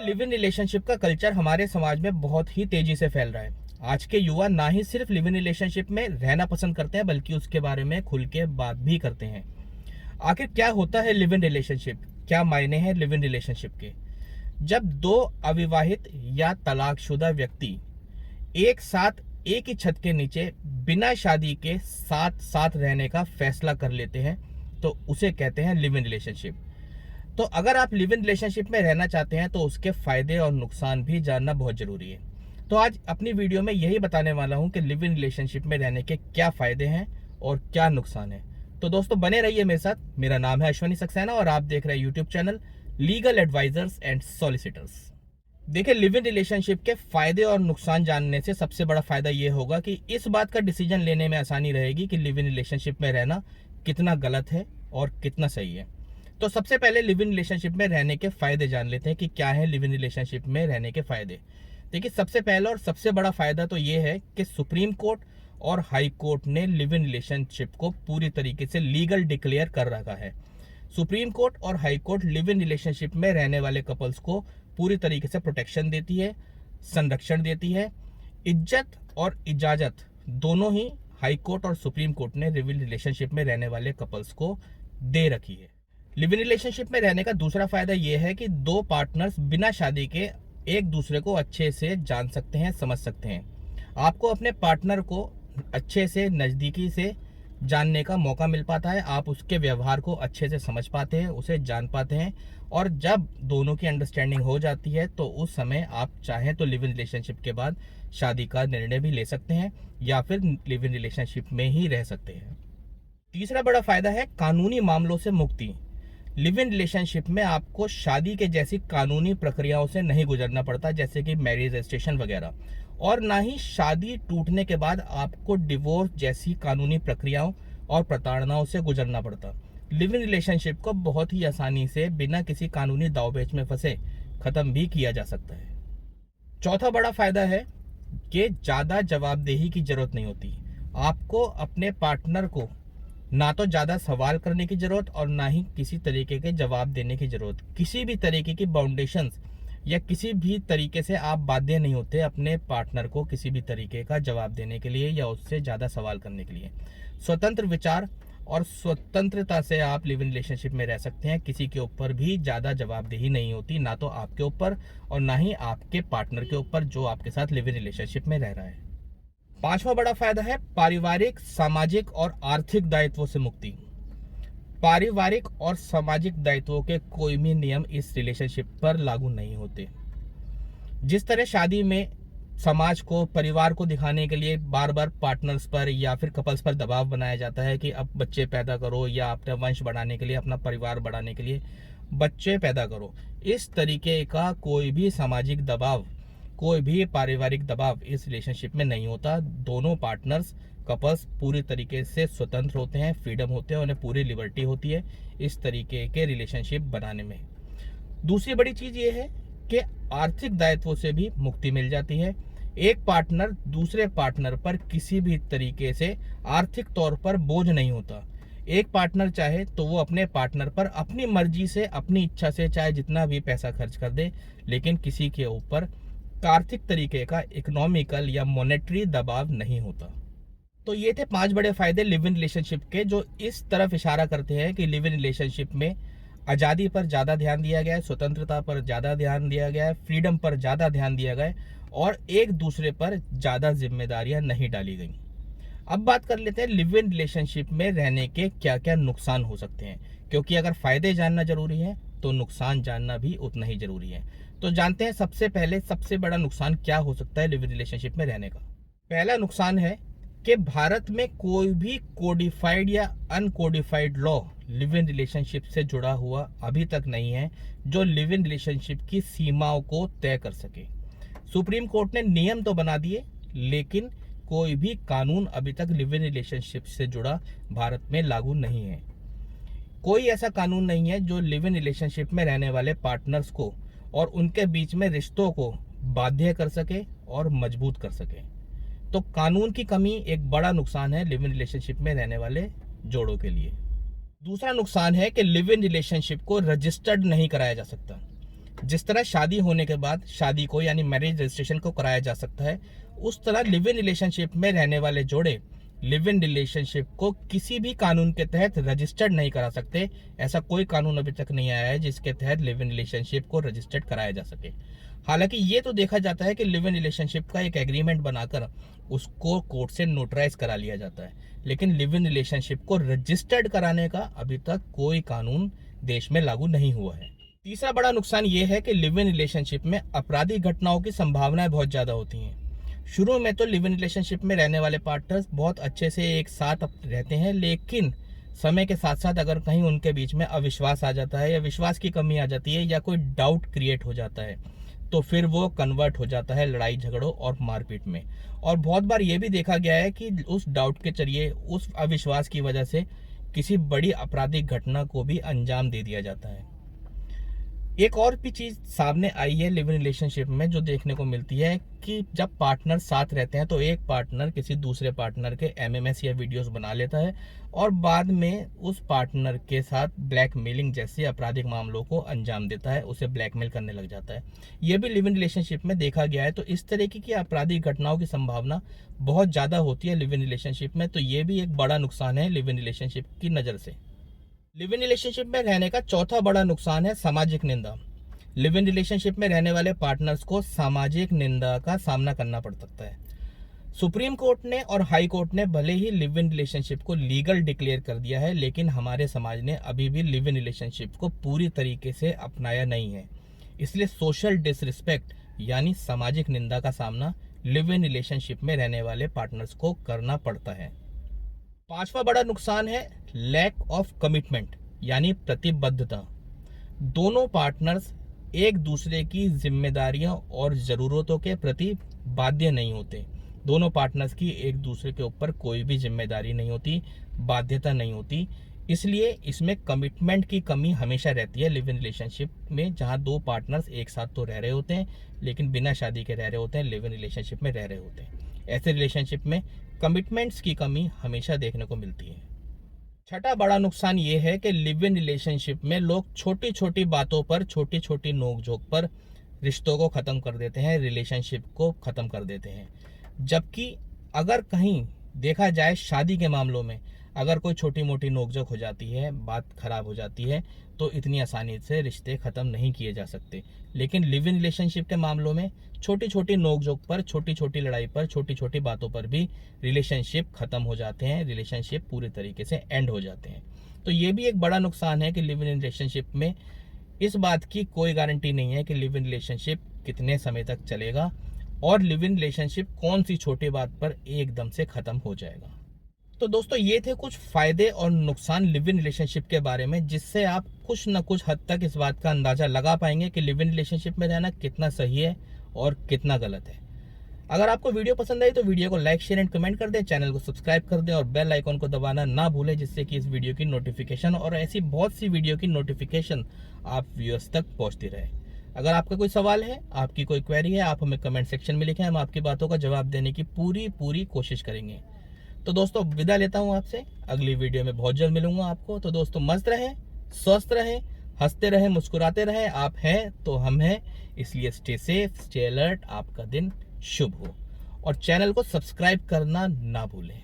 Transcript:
Live in relationship का culture हमारे समाज में बहुत ही तेजी से फैल रहा है। आज के युवा ना ही सिर्फ लिव इन रिलेशनशिप में रहना पसंद करते हैं बल्कि उसके बारे में खुल के बात भी करते हैं। आखिर क्या होता है लिव इन रिलेशनशिप, क्या मायने हैं लिव इन रिलेशनशिप के? जब दो अविवाहित या तलाकशुदा व्यक्ति एक साथ एक ही छत के नीचे बिना शादी के साथ साथ रहने का फैसला कर लेते हैं तो उसे कहते हैं लिव इन रिलेशनशिप। तो अगर आप लिव इन रिलेशनशिप में रहना चाहते हैं तो उसके फायदे और नुकसान भी जानना बहुत जरूरी है। तो आज अपनी वीडियो में यही बताने वाला हूं कि लिव इन रिलेशनशिप में रहने के क्या फायदे हैं और क्या नुकसान है। तो दोस्तों बने रहिए मेरे साथ। मेरा नाम है अश्वनी सक्सेना और आप देख रहे हैं YouTube channel legal advisers and solicitors. देखिए, लिव इन रिलेशनशिप के फायदे और नुकसान जानने से सबसे बड़ा फायदा ये होगा कि इस बात का डिसीजन लेने में आसानी रहेगी कि लिव इन रिलेशनशिप में रहना कितना गलत है और कितना सही है। तो सबसे पहले लिव इन रिलेशनशिप में रहने के फायदे जान लेते हैं कि क्या है लिव इन रिलेशनशिप में रहने के फायदे। देखिए, सबसे पहला और सबसे बड़ा फायदा तो ये है कि सुप्रीम कोर्ट और हाई कोर्ट ने लिव इन रिलेशनशिप को पूरी तरीके से लीगल डिक्लेयर कर रखा है। सुप्रीम कोर्ट और high court live in relationship में रहने वाले कपल्स को पूरी तरीके से प्रोटेक्शन देती है, संरक्षण देती है, इज्जत और इजाजत दोनों ही हाई कोर्ट और सुप्रीम कोर्ट ने लिव इन रिलेशनशिप में रहने वाले कपल्स को दे रखी है। लिव इन रिलेशनशिप में रहने का दूसरा फायदा यह है कि दो पार्टनर्स बिना शादी के एक दूसरे को अच्छे से जान सकते हैं, समझ सकते हैं। आपको अपने पार्टनर को अच्छे से नजदीकी से जानने का मौका मिल पाता है, आप उसके व्यवहार को अच्छे से समझ पाते हैं, उसे जान पाते हैं और जब दोनों की अंडरस्टैंडिंग हो जाती है तो उस समय आप चाहें तो लिव इन रिलेशनशिप के बाद शादी का निर्णय भी ले सकते हैं या फिर लिव इन रिलेशनशिप में ही रह सकते हैं। तीसरा बड़ा फायदा है कानूनी मामलों से मुक्ति। लिव इन रिलेशनशिप में आपको शादी के जैसी कानूनी प्रक्रियाओं से नहीं गुजरना पड़ता, जैसे कि मैरिज रजिस्ट्रेशन वगैरह, और ना ही शादी टूटने के बाद आपको डिवोर्स जैसी कानूनी प्रक्रियाओं और प्रताड़नाओं से गुजरना पड़ता। लिव इन रिलेशनशिप को बहुत ही आसानी से बिना किसी कानूनी दांवपेच में फंसे खत्म भी किया जा सकता है। चौथा बड़ा फायदा है कि ज्यादा जवाबदेही की जरूरत नहीं होती। आपको अपने पार्टनर को ना तो ज्यादा सवाल करने की जरूरत और ना ही किसी तरीके के जवाब देने की जरूरत। किसी भी तरीके की बाउंडेशंस या किसी भी तरीके से आप बाध्य नहीं होते अपने पार्टनर को किसी भी तरीके का जवाब देने के लिए या उससे ज्यादा सवाल करने के लिए। स्वतंत्र विचार और स्वतंत्रता से आप लिव इन रिलेशनशिप में रह सकते हैं। किसी के ऊपर भी ज्यादा जवाबदेही नहीं होती, ना तो आपके ऊपर और ना ही आपके पार्टनर के ऊपर जो आपके साथ लिव इन रिलेशनशिप में रह रहा है। पांचवा बड़ा फायदा है पारिवारिक, सामाजिक और आर्थिक दायित्वों से मुक्ति। पारिवारिक और सामाजिक दायित्वों के कोई भी नियम इस रिलेशनशिप पर लागू नहीं होते। जिस तरह शादी में समाज को, परिवार को दिखाने के लिए बार बार पार्टनर्स पर या फिर कपल्स पर दबाव बनाया जाता है कि अब बच्चे पैदा करो या अपना वंश बढ़ाने के लिए, अपना परिवार बढ़ाने के लिए बच्चे पैदा करो, इस तरीके का कोई भी सामाजिक दबाव, कोई भी पारिवारिक दबाव इस रिलेशनशिप में नहीं होता। दोनों पार्टनर्स, कपल्स पूरी तरीके से स्वतंत्र होते हैं, फ्रीडम होते हैं, उन्हें पूरी लिबर्टी होती है इस तरीके के रिलेशनशिप बनाने में। दूसरी बड़ी चीज ये है कि आर्थिक दायित्वों से भी मुक्ति मिल जाती है। एक पार्टनर दूसरे पार्टनर पर किसी भी तरीके से आर्थिक तौर पर बोझ नहीं होता। एक पार्टनर चाहे तो वो अपने पार्टनर पर अपनी मर्जी से, अपनी इच्छा से चाहे जितना भी पैसा खर्च कर दे, लेकिन किसी के ऊपर आर्थिक तरीके का इकोनॉमिकल या मॉनेटरी दबाव नहीं होता। तो ये थे 5 बड़े फायदे लिव इन रिलेशनशिप के, जो इस तरफ इशारा करते हैं कि लिव इन रिलेशनशिप में आज़ादी पर ज़्यादा ध्यान दिया गया है, स्वतंत्रता पर ज़्यादा ध्यान दिया गया है, फ्रीडम पर ज़्यादा ध्यान दिया गया है और एक दूसरे पर ज़्यादा जिम्मेदारियां नहीं डाली गई। अब बात कर लेते हैं लिव इन रिलेशनशिप में रहने के क्या क्या नुकसान हो सकते हैं, क्योंकि अगर फायदे जानना जरूरी है तो नुकसान जानना भी उतना ही जरूरी है। तो जानते हैं सबसे पहले सबसे बड़ा नुकसान क्या हो सकता है लिव इन रिलेशनशिप में रहने का। पहला नुकसान है कि भारत में कोई भी कोडिफाइड या uncodified law live in relationship से जुड़ा हुआ अभी तक नहीं है जो लिव इन रिलेशनशिप की सीमाओं को तय कर सके। सुप्रीम कोर्ट ने नियम तो बना दिए लेकिन कोई भी कानून अभी तक लिव इन रिलेशनशिप से जुड़ा भारत में लागू नहीं है। कोई ऐसा कानून नहीं है जो लिव इन रिलेशनशिप में रहने वाले पार्टनर्स को और उनके बीच में रिश्तों को बाध्य कर सके और मजबूत कर सके। तो कानून की कमी एक बड़ा नुकसान है लिव इन रिलेशनशिप में रहने वाले जोड़ों के लिए। दूसरा नुकसान है कि लिव इन रिलेशनशिप को रजिस्टर्ड नहीं कराया जा सकता। जिस तरह शादी होने के बाद शादी को यानी मैरिज रजिस्ट्रेशन को कराया जा सकता है, उस तरह लिव इन रिलेशनशिप में रहने वाले जोड़े लिव इन रिलेशनशिप को किसी भी कानून के तहत रजिस्टर्ड नहीं करा सकते। ऐसा कोई कानून अभी तक नहीं आया है जिसके तहत लिव इन रिलेशनशिप को रजिस्टर्ड कराया जा सके। हालांकि ये तो देखा जाता है कि लिव इन रिलेशनशिप का एक एग्रीमेंट बनाकर उसको कोर्ट से नोटराइज करा लिया जाता है, लेकिन लिव इन रिलेशनशिप को रजिस्टर्ड कराने का अभी तक कोई कानून देश में लागू नहीं हुआ है। तीसरा बड़ा नुकसान ये है कि लिव इन रिलेशनशिप में आपराधिक घटनाओं की संभावनाएं बहुत ज्यादा होती हैं। शुरू में तो लिव इन रिलेशनशिप में रहने वाले पार्टनर्स बहुत अच्छे से एक साथ रहते हैं, लेकिन समय के साथ साथ अगर कहीं उनके बीच में अविश्वास आ जाता है या विश्वास की कमी आ जाती है या कोई डाउट क्रिएट हो जाता है, तो फिर वो कन्वर्ट हो जाता है लड़ाई झगड़ों और मारपीट में। और बहुत बार ये भी देखा गया है कि उस डाउट के जरिए, उस अविश्वास की वजह से किसी बड़ी आपराधिक घटना को भी अंजाम दे दिया जाता है। एक और भी चीज सामने आई है लिव इन रिलेशनशिप में जो देखने को मिलती है कि जब पार्टनर साथ रहते हैं तो एक पार्टनर किसी दूसरे पार्टनर के एमएमएस या वीडियोस बना लेता है और बाद में उस पार्टनर के साथ ब्लैकमेलिंग जैसे आपराधिक मामलों को अंजाम देता है, उसे ब्लैकमेल करने लग जाता है। यह भी लिव इन रिलेशनशिप में देखा गया है। तो इस तरीके की आपराधिक घटनाओं की संभावना बहुत ज्यादा होती है लिव इन रिलेशनशिप में। तो ये भी एक बड़ा नुकसान है लिव इन रिलेशनशिप की नजर से। लिव इन रिलेशनशिप में रहने का चौथा बड़ा नुकसान है सामाजिक निंदा। लिव इन रिलेशनशिप में रहने वाले पार्टनर्स को सामाजिक निंदा का सामना करना पड़ सकता है। सुप्रीम कोर्ट ने और हाई कोर्ट ने भले ही लिव इन रिलेशनशिप को लीगल डिक्लेयर कर दिया है, लेकिन हमारे समाज ने अभी भी लिव इन रिलेशनशिप को पूरी तरीके से अपनाया नहीं है। इसलिए सोशल डिसरिस्पेक्ट यानी सामाजिक निंदा का सामना लिव इन रिलेशनशिप में रहने वाले पार्टनर्स को करना पड़ता है। पांचवा बड़ा नुकसान है लैक ऑफ कमिटमेंट यानी प्रतिबद्धता। दोनों पार्टनर्स एक दूसरे की जिम्मेदारियों और जरूरतों के प्रति बाध्य नहीं होते। दोनों पार्टनर्स की एक दूसरे के ऊपर कोई भी जिम्मेदारी नहीं होती, बाध्यता नहीं होती। इसलिए इसमें कमिटमेंट की कमी हमेशा रहती है लिव इन रिलेशनशिप में, जहां दो पार्टनर्स एक साथ तो रह रहे होते हैं लेकिन बिना शादी के रह रहे होते हैं, लिव इन रिलेशनशिप में रह रहे होते हैं। ऐसे रिलेशनशिप में कमिटमेंट्स की कमी हमेशा देखने को मिलती है। छठा बड़ा नुकसान ये है कि लिव इन रिलेशनशिप में लोग छोटी छोटी बातों पर, छोटी छोटी नोकझोंक पर रिश्तों को खत्म कर देते हैं, रिलेशनशिप को खत्म कर देते हैं। जबकि अगर कहीं देखा जाए शादी के मामलों में अगर कोई छोटी मोटी नोकझोंक हो जाती है, बात खराब हो जाती है, तो इतनी आसानी से रिश्ते खत्म नहीं किए जा सकते। लेकिन लिव इन रिलेशनशिप के मामलों में छोटी छोटी नोकझोंक पर, छोटी छोटी लड़ाई पर, छोटी छोटी बातों पर भी रिलेशनशिप खत्म हो जाते हैं, रिलेशनशिप पूरी तरीके से एंड हो जाते हैं। तो ये भी एक बड़ा नुकसान है कि लिव इन रिलेशनशिप में इस बात की कोई गारंटी नहीं है कि लिव इन रिलेशनशिप कितने समय तक चलेगा और लिव इन रिलेशनशिप कौन सी छोटी बात पर एकदम से खत्म हो जाएगा। तो दोस्तों ये थे कुछ फायदे और नुकसान लिव इन रिलेशनशिप के बारे में, जिससे आप कुछ न कुछ हद तक इस बात का अंदाजा लगा पाएंगे कि लिव इन रिलेशनशिप में रहना कितना सही है और कितना गलत है। अगर आपको वीडियो पसंद आई तो वीडियो को लाइक, शेयर एंड कमेंट कर दें, चैनल को सब्सक्राइब कर दें और बेल आइकॉन को दबाना ना भूलें, जिससे कि इस वीडियो की नोटिफिकेशन और ऐसी बहुत सी वीडियो की नोटिफिकेशन आप व्यूअर्स तक पहुंचती रहे। अगर आपका कोई सवाल है, आपकी कोई क्वेरी है, आप हमें कमेंट सेक्शन में लिखें, हम आपकी बातों का जवाब देने की पूरी कोशिश करेंगे। तो दोस्तों विदा लेता हूं आपसे, अगली वीडियो में बहुत जल्द मिलूंगा आपको। तो दोस्तों मस्त रहें, स्वस्थ रहें, हंसते रहें, मुस्कुराते रहें। आप हैं तो हम हैं, इसलिए स्टे सेफ, स्टे अलर्ट, आपका दिन शुभ हो और चैनल को सब्सक्राइब करना ना भूलें।